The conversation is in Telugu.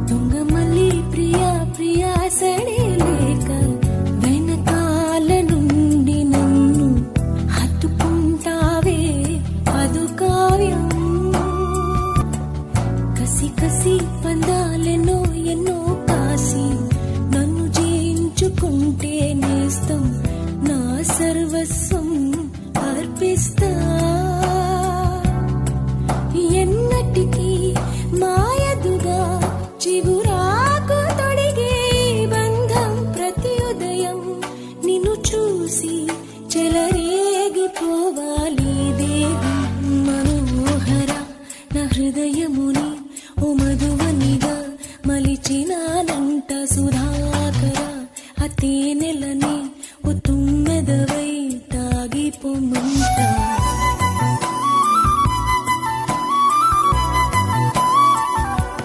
దొంగమల్లి ప్రియా ప్రియా సడేలేక వెనకాల నుండి నన్ను హత్తుకుంటావే అదు కావ్యం. కసి కసి పందాలెన్నో ఎన్నో కాసి నన్ను జయించుకుంటే నేస్తం నా సర్వస్వం అర్పిస్తా. ఎన్నటికీ మాయదుగా చిగురాకు తొడిగే బంధం. ప్రతి ఉదయం నిన్ను చూసి చెలరేగిపోవాలి దేహం. మనోహర నా హృదయముని ఓ మధువనిగా మలిచినానంట సుధాకర. అతే నెలని